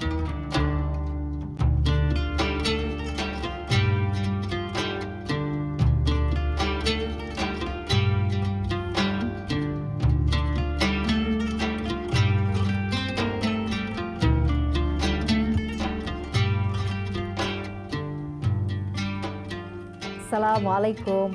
Assalamualaikum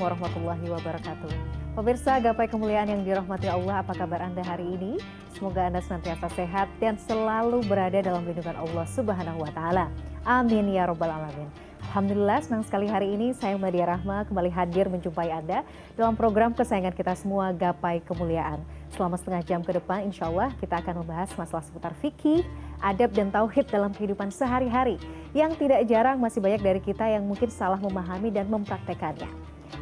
warahmatullahi wabarakatuh. Pemirsa Gapai Kemuliaan yang dirahmati Allah, apa kabar Anda hari ini? Semoga Anda senantiasa sehat dan selalu berada dalam lindungan Allah Subhanahu wa Ta'ala. Amin ya Rabbal 'Alamin. Alhamdulillah, senang sekali hari ini saya Meladia Rahma kembali hadir menjumpai Anda dalam program kesayangan kita semua, Gapai Kemuliaan. Selama setengah jam ke depan, insya Allah kita akan membahas masalah seputar fikih, adab dan tauhid dalam kehidupan sehari-hari. Yang tidak jarang masih banyak dari kita yang mungkin salah memahami dan mempraktekannya.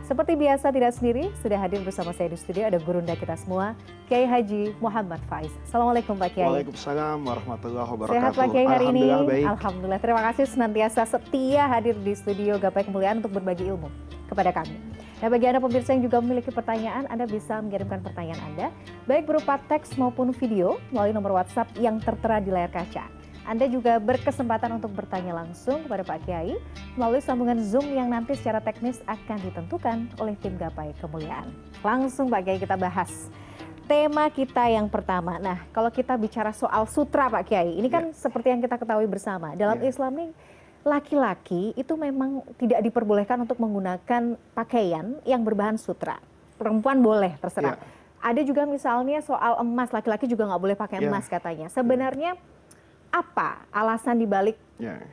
Seperti biasa tidak sendiri, sudah hadir bersama saya di studio ada gurunda kita semua, Kiai Haji Muhammad Faiz. Assalamualaikum Pak Kiai. Waalaikumsalam warahmatullahi wabarakatuh. Sehat Pak Kiai hari ini? Alhamdulillah baik. Alhamdulillah, terima kasih senantiasa setia hadir di studio Gapai Kemuliaan untuk berbagi ilmu kepada kami. Nah, bagi Anda pemirsa yang juga memiliki pertanyaan, Anda bisa mengirimkan pertanyaan Anda, baik berupa teks maupun video melalui nomor WhatsApp yang tertera di layar kaca. Anda juga berkesempatan untuk bertanya langsung kepada Pak Kiai melalui sambungan Zoom yang nanti secara teknis akan ditentukan oleh tim Gapai Kemuliaan. Langsung Pak Kiai kita bahas tema kita yang pertama. Nah, kalau kita bicara soal sutra Pak Kiai, ini kan seperti yang kita ketahui bersama. Dalam Islam ini laki-laki itu memang tidak diperbolehkan untuk menggunakan pakaian yang berbahan sutra. Perempuan boleh, terserah. Ada juga misalnya soal emas, laki-laki juga nggak boleh pakai emas katanya. Sebenarnya apa alasan dibalik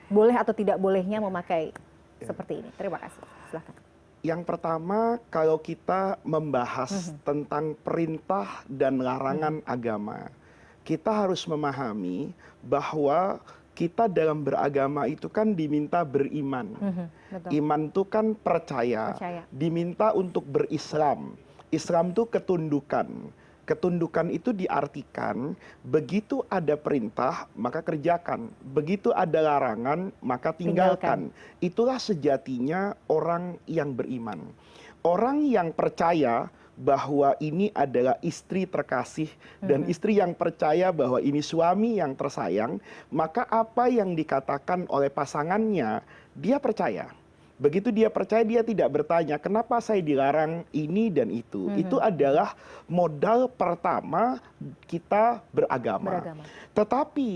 boleh atau tidak bolehnya memakai seperti ini? Terima kasih. Silahkan. Yang pertama, kalau kita membahas tentang perintah dan larangan agama, kita harus memahami bahwa kita dalam beragama itu kan diminta beriman. Iman itu kan percaya. Diminta untuk berislam. Islam itu ketundukan. Ketundukan itu diartikan begitu ada perintah maka kerjakan, begitu ada larangan maka tinggalkan. Itulah sejatinya orang yang beriman. Orang yang percaya bahwa ini adalah istri terkasih dan istri yang percaya bahwa ini suami yang tersayang, maka apa yang dikatakan oleh pasangannya dia percaya. Begitu dia percaya, dia tidak bertanya, kenapa saya dilarang ini dan itu. Itu adalah modal pertama kita beragama. Tetapi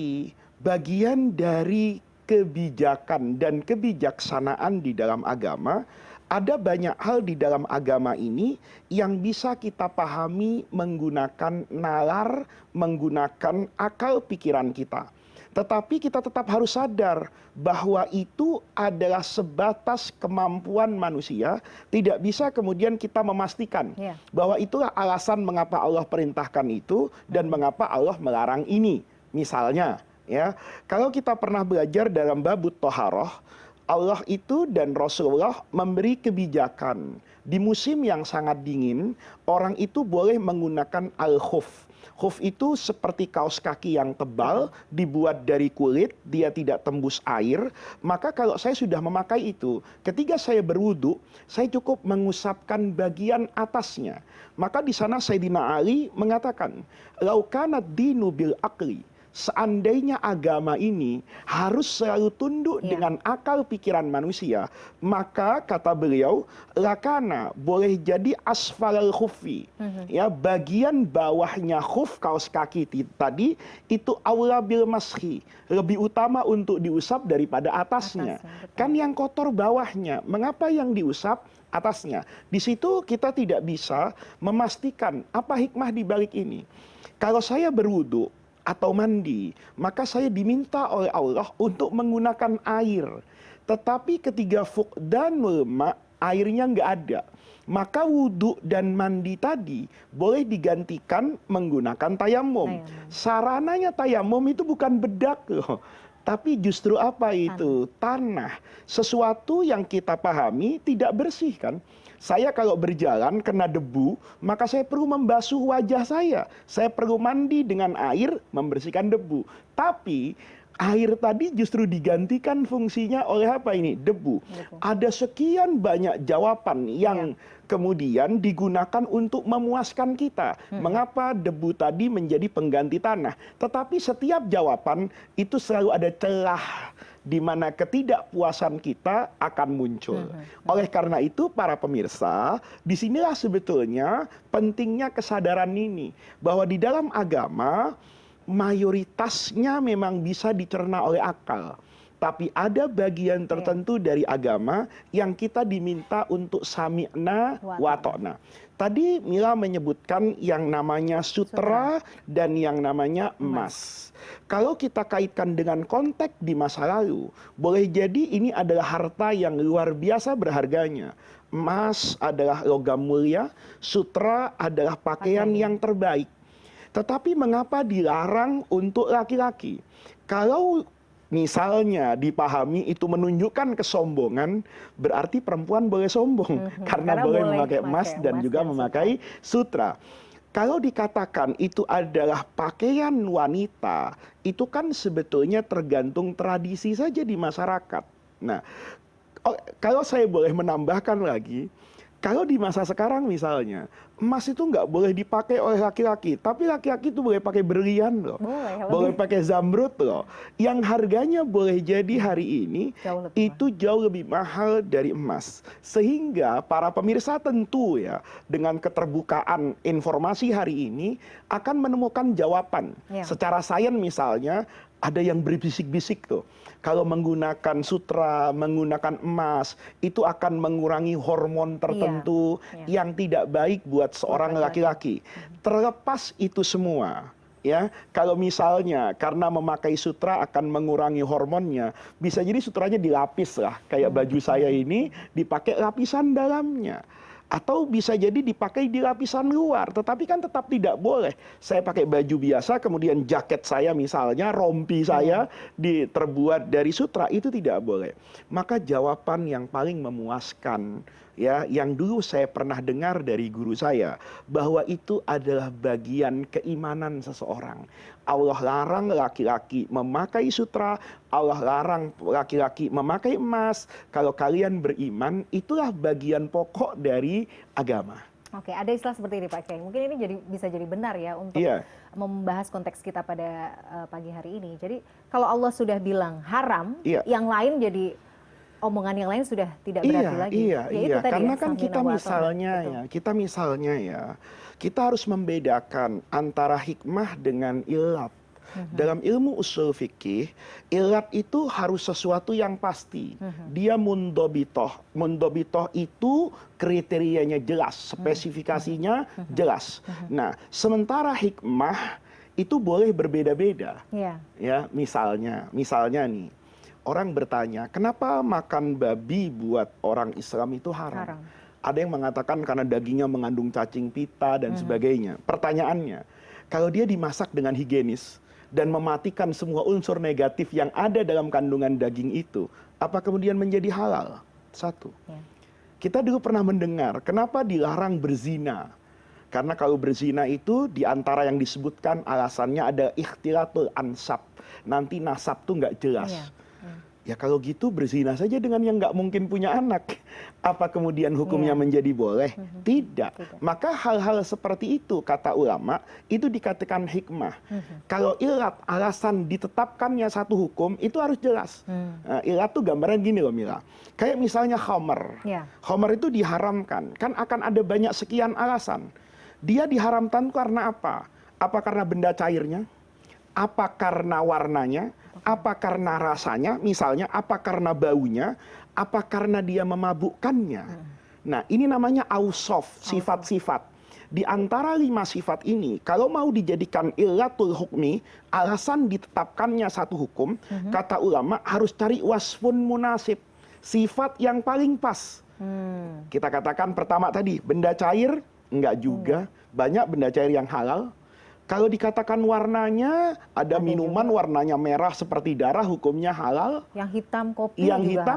bagian dari kebijakan dan kebijaksanaan di dalam agama, ada banyak hal di dalam agama ini yang bisa kita pahami menggunakan nalar, menggunakan akal pikiran kita. Tetapi kita tetap harus sadar bahwa itu adalah sebatas kemampuan manusia. Tidak bisa kemudian kita memastikan bahwa itulah alasan mengapa Allah perintahkan itu dan mengapa Allah melarang ini. Misalnya, kalau kita pernah belajar dalam babut Toharoh, Allah itu dan Rasulullah memberi kebijakan. Di musim yang sangat dingin, orang itu boleh menggunakan al-khuf. Khuf itu seperti kaos kaki yang tebal, dibuat dari kulit, dia tidak tembus air. Maka kalau saya sudah memakai itu, ketika saya berwudu, saya cukup mengusapkan bagian atasnya. Maka di sana Sayyidina Ali mengatakan, "Laukana dinu bil akli." Seandainya agama ini harus selalu tunduk dengan akal pikiran manusia, maka kata beliau, lakana boleh jadi asfalal khufi. Bagian bawahnya khuf, kaos kaki tadi, itu aula bil mashi, lebih utama untuk diusap daripada atasnya. Kan yang kotor bawahnya, mengapa yang diusap atasnya? Di situ kita tidak bisa memastikan apa hikmah di balik ini. Kalau saya berwudu atau mandi, maka saya diminta oleh Allah untuk menggunakan air. Tetapi ketika fuqdanul ma, airnya nggak ada, maka wudhu dan mandi tadi boleh digantikan menggunakan tayamum. Sarananya tayamum itu bukan bedak loh, tapi justru apa itu? Tanah. Sesuatu yang kita pahami tidak bersih kan. Saya kalau berjalan kena debu, maka saya perlu membasuh wajah saya. Saya perlu mandi dengan air membersihkan debu. Tapi Air tadi justru digantikan fungsinya oleh apa ini? Debu. Debu. Ada sekian banyak jawaban yang kemudian digunakan untuk memuaskan kita. Mengapa debu tadi menjadi pengganti tanah? Tetapi setiap jawaban itu selalu ada celah di mana ketidakpuasan kita akan muncul. Oleh karena itu para pemirsa, disinilah sebetulnya pentingnya kesadaran ini. Bahwa di dalam agama, mayoritasnya memang bisa dicerna oleh akal. Tapi ada bagian tertentu dari agama yang kita diminta untuk sami'na wa ta'na. Tadi Mila menyebutkan yang namanya sutra dan yang namanya emas. Kalau kita kaitkan dengan konteks di masa lalu, boleh jadi ini adalah harta yang luar biasa berharganya. Emas adalah logam mulia, sutra adalah pakaian yang terbaik. Tetapi mengapa dilarang untuk laki-laki? Kalau misalnya dipahami itu menunjukkan kesombongan, berarti perempuan boleh sombong. Karena boleh memakai emas dan juga memakai sutra. Kalau dikatakan itu adalah pakaian wanita, itu kan sebetulnya tergantung tradisi saja di masyarakat. Nah, kalau saya boleh menambahkan lagi, kalau di masa sekarang misalnya, emas itu nggak boleh dipakai oleh laki-laki, tapi laki-laki itu boleh pakai berlian loh, boleh pakai zamrud loh, yang harganya boleh jadi hari ini jauh lebih mahal dari emas. Sehingga para pemirsa tentu ya, dengan keterbukaan informasi hari ini akan menemukan jawaban. Secara sains misalnya, ada yang berbisik-bisik tuh. Kalau menggunakan sutra, menggunakan emas, itu akan mengurangi hormon tertentu yang tidak baik buat seorang laki-laki. Terlepas itu semua, ya, kalau misalnya karena memakai sutra akan mengurangi hormonnya, bisa jadi sutranya dilapis lah, kayak baju saya ini dipakai lapisan dalamnya. Atau bisa jadi dipakai di lapisan luar, tetapi kan tetap tidak boleh. Saya pakai baju biasa, kemudian jaket saya misalnya, rompi saya terbuat dari sutra, itu tidak boleh. Maka jawaban yang paling memuaskan, ya, yang dulu saya pernah dengar dari guru saya, bahwa itu adalah bagian keimanan seseorang. Allah larang laki-laki memakai sutra, Allah larang laki-laki memakai emas. Kalau kalian beriman, itulah bagian pokok dari agama. Oke, ada istilah seperti ini Pak Kiai. Mungkin ini bisa jadi benar ya untuk membahas konteks kita pada pagi hari ini. Jadi kalau Allah sudah bilang haram, yang lain jadi omongan yang lain sudah tidak berarti lagi. Iya. Karena kan kita misalnya ya, kita harus membedakan antara hikmah dengan ilat. Dalam ilmu usul fikih, ilat itu harus sesuatu yang pasti. Dia mundobitoh. Mundobitoh itu kriterianya jelas, spesifikasinya jelas. Nah, sementara hikmah itu boleh berbeda-beda. Ya, misalnya nih, orang bertanya, kenapa makan babi buat orang Islam itu haram? Ada yang mengatakan karena dagingnya mengandung cacing pita dan sebagainya. Pertanyaannya, kalau dia dimasak dengan higienis dan mematikan semua unsur negatif yang ada dalam kandungan daging itu, apa kemudian menjadi halal? Satu. Kita dulu pernah mendengar, kenapa dilarang berzina? Karena kalau berzina itu diantara yang disebutkan alasannya ada ikhtilatul ansab. Nanti nasab tuh nggak jelas. Ya kalau gitu berzina saja dengan yang nggak mungkin punya anak. Apa kemudian hukumnya menjadi boleh? Tidak. Maka hal-hal seperti itu kata ulama itu dikatakan hikmah. Kalau ilat alasan ditetapkannya satu hukum itu harus jelas. Nah, ilat tuh gambaran gini loh Mila. Kayak misalnya khamar. Khamar itu diharamkan. Kan akan ada banyak sekian alasan. Dia diharamkan karena apa? Apa karena benda cairnya? Apa karena warnanya? Apa karena rasanya, misalnya apa karena baunya, apa karena dia memabukkannya. Nah ini namanya ausof, sifat-sifat. Di antara 5 sifat ini, kalau mau dijadikan illatul hukmi, alasan ditetapkannya satu hukum, kata ulama harus cari wasfun munasib, sifat yang paling pas. Kita katakan pertama tadi, benda cair, enggak juga, banyak benda cair yang halal. Kalau dikatakan warnanya, ada minuman warnanya merah seperti darah, hukumnya halal. Yang hitam kopi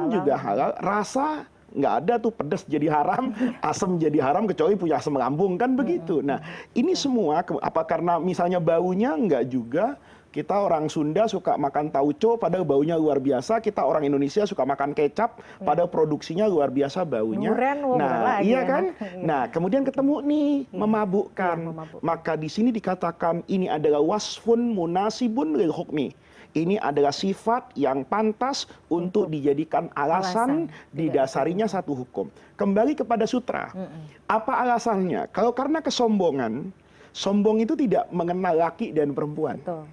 juga halal. Rasa nggak ada tuh, pedas jadi haram, asam jadi haram kecuali punya asam lambung kan begitu. Nah ini semua apa karena misalnya baunya nggak juga, Kita orang Sunda suka makan tauco padahal baunya luar biasa. Kita orang Indonesia suka makan kecap padahal produksinya luar biasa baunya. Durian, Nah, iya kan? Iya. Nah, kemudian ketemu nih memabukkan. Iya, memabukkan. Maka di sini dikatakan ini adalah wasfun munasibun lil hukmi. Ini adalah sifat yang pantas untuk dijadikan alasan didasarinya satu hukum. Kembali kepada sutra. Apa alasannya? Kalau karena kesombongan, sombong itu tidak mengenal laki dan perempuan. Betul.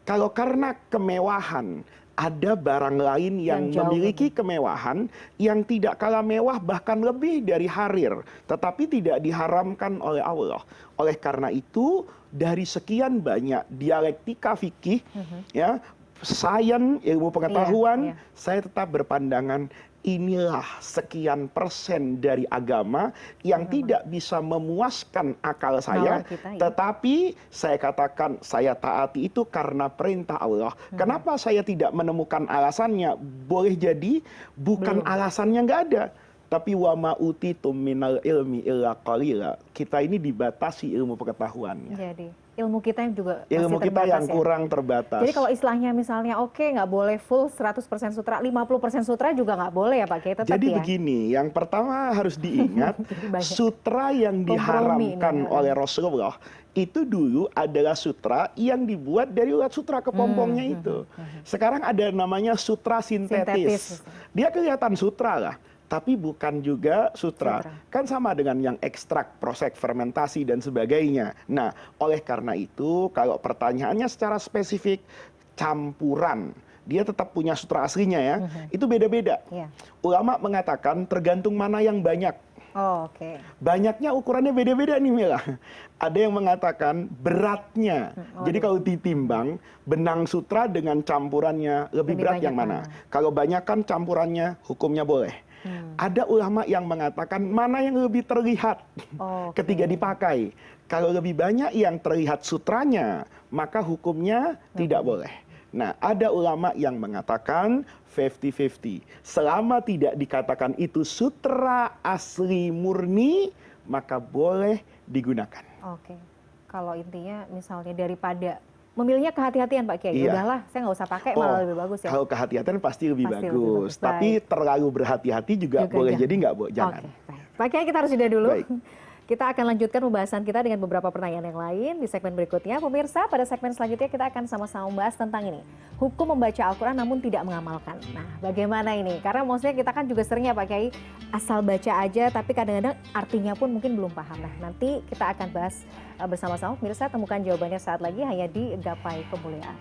Kalau karena kemewahan, ada barang lain yang memiliki kemewahan yang tidak kalah mewah bahkan lebih dari harir, tetapi tidak diharamkan oleh Allah. Oleh karena itu, dari sekian banyak dialektika fikih, ya, sains, ilmu pengetahuan, saya tetap berpandangan inilah sekian persen dari agama yang tidak bisa memuaskan akal saya, tetapi saya katakan saya taati itu karena perintah Allah. Kenapa saya tidak menemukan alasannya? Boleh jadi bukan alasannya nggak ada, tapi wa ma utitum minal ilmi illa qalila. Kita ini dibatasi ilmu pengetahuannya. Jadi ilmu kita yang juga ilmu masih kita terbatas, yang kurang terbatas. Jadi kalau istilahnya misalnya oke, nggak boleh full 100% sutra, 50% sutra juga nggak boleh ya Pak Kiai, tetap Jadi ya? begini, yang pertama harus diingat sutra yang diharamkan oleh Rasulullah itu dulu adalah sutra yang dibuat dari ulat sutra kepompongnya itu. Sekarang ada namanya sutra sintetis. Dia kelihatan sutra lah, tapi bukan juga sutra. Kan sama dengan yang ekstrak, proses fermentasi dan sebagainya. Nah, oleh karena itu kalau pertanyaannya secara spesifik campuran, dia tetap punya sutra aslinya ya. Itu beda-beda. Ulama mengatakan tergantung mana yang banyak. Oh, oke. Banyaknya ukurannya beda-beda nih Mila. Ada yang mengatakan beratnya. Jadi kalau ditimbang benang sutra dengan campurannya lebih berat yang mana? Kalau banyak kan campurannya hukumnya boleh. Ada ulama yang mengatakan mana yang lebih terlihat ketika dipakai. Kalau lebih banyak yang terlihat sutranya, maka hukumnya tidak boleh. Nah, ada ulama yang mengatakan 50-50. Selama tidak dikatakan itu sutra asli murni, maka boleh digunakan. Oke. Kalau intinya misalnya daripada memilihnya kehati-hatian Pak Kiai, udahlah saya nggak usah pakai, malah lebih bagus ya. Kalau kehati-hatian pasti lebih bagus. Tapi terlalu berhati-hati juga boleh jadi nggak jangan. Pak Kiai, kita harus jeda dulu. Baik. Kita akan lanjutkan pembahasan kita dengan beberapa pertanyaan yang lain di segmen berikutnya. Pemirsa, pada segmen selanjutnya kita akan sama-sama membahas tentang ini. Hukum membaca Al-Quran namun tidak mengamalkan. Nah, bagaimana ini? Karena maksudnya kita kan juga sering ya Pak Kiai, asal baca aja tapi kadang-kadang artinya pun mungkin belum paham. Nah, nanti kita akan bahas bersama-sama. Pemirsa, temukan jawabannya saat lagi hanya di Gapai Kemuliaan.